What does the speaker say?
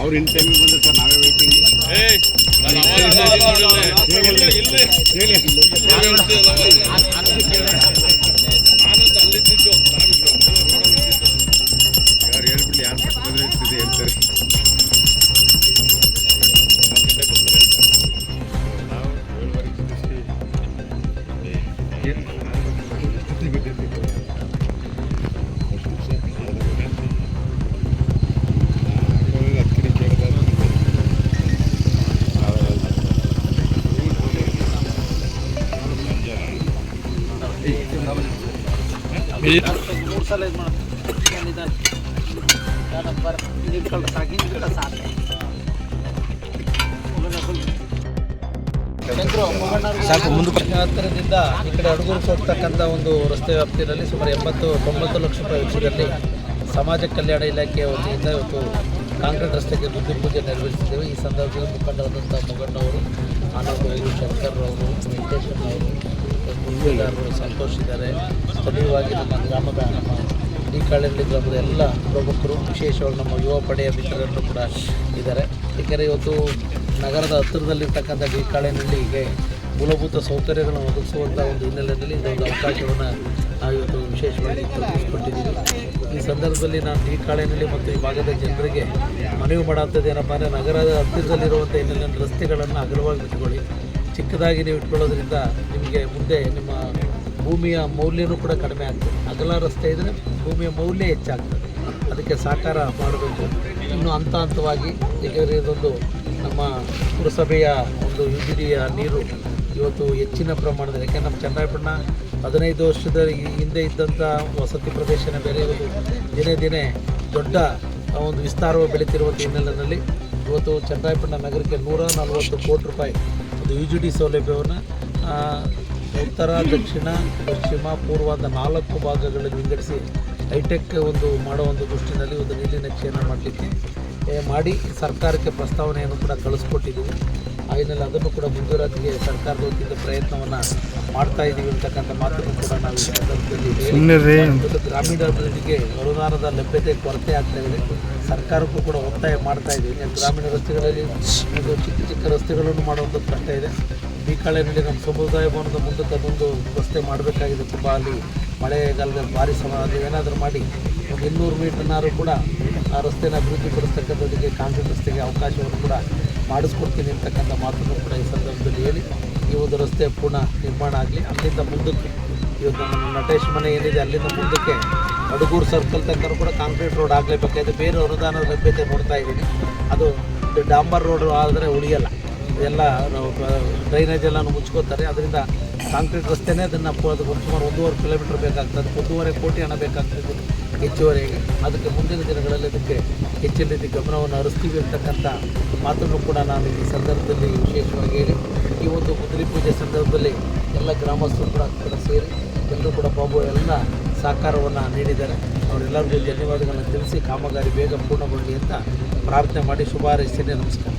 ಅವ್ರು ಇನ್ ಟೈಮಿಗೆ ಬಂದ್ರೆ ಸರ್ ನಾವೇ ವೇಟಿಂಗ್. ಯಾರು ಹೇಳ್ಬಿಡ್ಲಿ, ಯಾರು ಬಂದ್ರೆ ಹೇಳ್ತಾರೆ. ಸಾಕು ಮುಂದಕ್ಕೆ ಹತ್ತಿರದಿಂದ ಈ ಕಡೆ ಅಡಗೂರು ಹೋಗ್ತಕ್ಕಂಥ ಒಂದು ರಸ್ತೆ ವ್ಯಾಪ್ತಿಯಲ್ಲಿ ಸುಮಾರು 80-90 ಲಕ್ಷ ರೂಪಾಯಿ ವೆಚ್ಚದಲ್ಲಿ ಸಮಾಜ ಕಲ್ಯಾಣ ಇಲಾಖೆಯ ವತಿಯಿಂದ ಇವತ್ತು ಕಾಂಕ್ರೀಟ್ ರಸ್ತೆಗೆ ಬುದ್ಧಿ ಪೂಜೆ ನೆರವೇರಿಸಿದ್ದೇವೆ. ಈ ಸಂದರ್ಭದಲ್ಲಿ ಮುಖಂಡರಾದಂಥ ಮುಗಣ್ಣವರು, ಆನಂದ್, ಶಂಕರ್ ಅವರು, ವೆಂಕಟೇಶನ್ ಅವರು, ಗುರುಗಾರರು, ಸಂತೋಷ್ ಇದ್ದಾರೆ. ಸ್ಥಳೀಯವಾಗಿ ನಮ್ಮ ಗ್ರಾಮದ ಡಿ ಕಾಳಹಳ್ಳಿ ಗ್ರಾಮದ ಎಲ್ಲ ಪ್ರಮುಖರು, ವಿಶೇಷವಾಗಿ ನಮ್ಮ ಯುವ ಪಡೆಯ ಮಿತ್ರರನ್ನು ಕೂಡ ಇದ್ದಾರೆ. ಏಕೆಂದರೆ ಇವತ್ತು ನಗರದ ಹತ್ತಿರದಲ್ಲಿರ್ತಕ್ಕಂಥ ಡಿ ಕಾಳಹಳ್ಳಿಗೆ ಮೂಲಭೂತ ಸೌಕರ್ಯಗಳನ್ನು ಒದಗಿಸುವಂಥ ಒಂದು ಹಿನ್ನೆಲೆಯಲ್ಲಿ ಇದೊಂದು ಅವಕಾಶವನ್ನು ನಾವು ಇವತ್ತು ವಿಶೇಷವಾಗಿ ಕಲ್ಪಿಸಿಕೊಟ್ಟಿದ್ದೀವಿ. ಈ ಸಂದರ್ಭದಲ್ಲಿ ನಾನು ಡಿ ಕಾಳಹಳ್ಳಿ ಮತ್ತು ಈ ಭಾಗದ ಜನರಿಗೆ ಮನವಿ ಮಾಡೋಂಥದ್ದು ಏನಪ್ಪ ಅಂದರೆ, ನಗರದ ಹತ್ತಿರದಲ್ಲಿರುವಂಥ ಹಿನ್ನೆಲೆಯಲ್ಲಿ ರಸ್ತೆಗಳನ್ನು ಅಗಲವಾಗಿ ಇಟ್ಕೊಳ್ಳಿ. ಚಿಕ್ಕದಾಗಿ ನೀವು ಇಟ್ಕೊಳ್ಳೋದ್ರಿಂದ ನಿಮಗೆ ಮುಂದೆ ನಿಮ್ಮ ಭೂಮಿಯ ಮೌಲ್ಯನೂ ಕೂಡ ಕಡಿಮೆ ಆಗ್ತದೆ. ಅಗಲ ರಸ್ತೆ ಇದ್ದರೆ ಭೂಮಿಯ ಮೌಲ್ಯ ಹೆಚ್ಚಾಗ್ತದೆ. ಅದಕ್ಕೆ ಸಹಕಾರ ಮಾಡಬೇಕು. ಇನ್ನು ಹಂತವಾಗಿ, ಏಕೆಂದರೆ ಇದೊಂದು ನಮ್ಮ ಪುರಸಭೆಯ ಒಂದು UGDಯ ನೀರು ಇವತ್ತು ಹೆಚ್ಚಿನ ಪ್ರಮಾಣದಲ್ಲಿ, ಯಾಕೆಂದರೆ ನಮ್ಮ ಚನ್ನರಾಯಪಟ್ಟಣ 15 ವರ್ಷದ ಹಿಂದೆ ಇದ್ದಂಥ ವಸತಿ ಪ್ರದೇಶನ ಬೇರೆ ದಿನೇ ದಿನೇ ದೊಡ್ಡ ಒಂದು ವಿಸ್ತಾರವಾಗಿ ಬೆಳೀತಿರುವಂಥ ಹಿನ್ನೆಲೆಯಲ್ಲಿ ಇವತ್ತು ಚನ್ನರಾಯಪಟ್ಟಣ ನಗರಕ್ಕೆ 140 ಕೋಟಿ ರೂಪಾಯಿ ಒಂದು UGD ಸೌಲಭ್ಯವನ್ನು ಉತ್ತರ, ದಕ್ಷಿಣ, ಪಶ್ಚಿಮ, ಪೂರ್ವದ 4 ಭಾಗಗಳಲ್ಲಿ ವಿಂಗಡಿಸಿ ಹೈಟೆಕ್ ಒಂದು ಮಾಡೋ ಒಂದು ದೃಷ್ಟಿನಲ್ಲಿ ಒಂದು ನೀಲಿ ನಕ್ಷೆಯನ್ನು ಮಾಡಲಿಕ್ಕೆ ಮಾಡಿ ಸರ್ಕಾರಕ್ಕೆ ಪ್ರಸ್ತಾವನೆಯನ್ನು ಕೂಡ ಕಳಿಸ್ಕೊಟ್ಟಿದ್ದೀವಿ. ಆ ಹಿನ್ನೆಲೆ ಅದನ್ನು ಕೂಡ ಮುಂದುವರೆಗೆ ಸರ್ಕಾರದ ವತಿಯಿಂದ ಪ್ರಯತ್ನವನ್ನು ಮಾಡ್ತಾ ಇದ್ದೀವಿ ಅಂತಕ್ಕಂಥ ಮಾತನ್ನು ಕೂಡ ನಾವು ಈ ಸಂದರ್ಭದಲ್ಲಿ ಗ್ರಾಮೀಣ ಅಭಿವೃದ್ಧಿಗೆ ಅನುದಾನದ ಲಭ್ಯತೆ ಕೊರತೆ ಆಗ್ತಾ ಇದೆ. ಸರ್ಕಾರಕ್ಕೂ ಕೂಡ ಒತ್ತಾಯ ಮಾಡ್ತಾ ಇದ್ದೀವಿ. ಗ್ರಾಮೀಣ ರಸ್ತೆಗಳಲ್ಲಿ ಚಿಕ್ಕ ಚಿಕ್ಕ ರಸ್ತೆಗಳನ್ನು ಮಾಡುವಂಥದ್ದು ಕಷ್ಟ ಇದೆ. ಡಿ ಕಾಳಹಳ್ಳಿ ನಮ್ಮ ಸಮುದಾಯ ಭವನದ ಮುಂದಕ್ಕೆ ಅದೊಂದು ರಸ್ತೆ ಮಾಡಬೇಕಾಗಿದೆ. ತುಂಬ ಅಲ್ಲಿ ಮಳೆಗಾಲದಲ್ಲಿ ಭಾರಿ ಅದು ಏನಾದರೂ ಮಾಡಿ ಒಂದು 200 ಮೀಟರ್ನಾರು ಕೂಡ ಆ ರಸ್ತೆನ ಅಭಿವೃದ್ಧಿಪಡಿಸ್ತಕ್ಕಂಥದ್ದಕ್ಕೆ ಕಾಂಕ್ರೀಟ್ ರಸ್ತೆಗೆ ಅವಕಾಶವನ್ನು ಕೂಡ ಮಾಡಿಸ್ಕೊಡ್ತೀನಿ ಅಂತಕ್ಕಂಥ ಮಾತನ್ನು ಕೂಡ ಈ ಸಂದರ್ಭದಲ್ಲಿ ಹೇಳಿ, ಈ ಒಂದು ರಸ್ತೆ ಪುನಃ ನಿರ್ಮಾಣ ಆಗಲಿ. ಅಲ್ಲಿಂದ ಮುಂದಕ್ಕೆ ಇವತ್ತು ನಮ್ಮ ನಟೇಶ್ ಮನೆ ಏನಿದೆ ಅಲ್ಲಿಂದ ಮುಂದಕ್ಕೆ ಅಡಗೂರು ಸರ್ಕಲ್ ತನಕ ಕೂಡ ಕಾಂಕ್ರೀಟ್ ರೋಡ್ ಆಗಲೇಬೇಕಾಗಿದೆ. ಬೇರೆ ಅನುದಾನದ ಲಭ್ಯತೆ ನೋಡ್ತಾ ಇದ್ದೀನಿ. ಅದು ಡಾಂಬರ್ ರೋಡ್ ಆದರೆ ಉಳಿಯಲ್ಲ, ಎಲ್ಲ ಡ್ರೈನೇಜ್ ಎಲ್ಲನೂ ಮುಚ್ಕೋತಾರೆ. ಅದರಿಂದ ಕಾಂಕ್ರೀಟ್ ರಸ್ತೆನೇ ಅದನ್ನು ಅದು ಸುಮಾರು 1.5 ಕಿಲೋಮೀಟರ್ ಬೇಕಾಗ್ತದೆ. 1.5 ಕೋಟಿ ಹಣ ಬೇಕಾಗ್ತದೆ ಹೆಚ್ಚುವರೆಗೆ. ಅದಕ್ಕೆ ಮುಂದಿನ ದಿನಗಳಲ್ಲಿ ಅದಕ್ಕೆ ಹೆಚ್ಚಿನ ರೀತಿ ಗಮನವನ್ನು ಹರಿಸ್ತೀವಿ ಅಂತಕ್ಕಂಥ ಮಾತನ್ನು ಕೂಡ ನಾನು ಈ ಸಂದರ್ಭದಲ್ಲಿ ವಿಶೇಷವಾಗಿ ಹೇಳಿ, ಈ ಒಂದು ಬುದ್ಧಿ ಪೂಜೆ ಸಂದರ್ಭದಲ್ಲಿ ಎಲ್ಲ ಗ್ರಾಮಸ್ಥರು ಕೂಡ ಸೇರಿ ಎಲ್ಲರೂ ಕೂಡ ಬಾಬು ಎಲ್ಲ ಸಹಕಾರವನ್ನು ನೀಡಿದ್ದಾರೆ. ಅವರೆಲ್ಲರಿಗೂ ಧನ್ಯವಾದಗಳನ್ನು ತಿಳಿಸಿ ಕಾಮಗಾರಿ ಬೇಗ ಪೂರ್ಣಗೊಳ್ಳಿ ಅಂತ ಪ್ರಾರ್ಥನೆ ಮಾಡಿ ಶುಭ ಹಾರೈಸ್ತೇನೆ. ನಮಸ್ಕಾರ.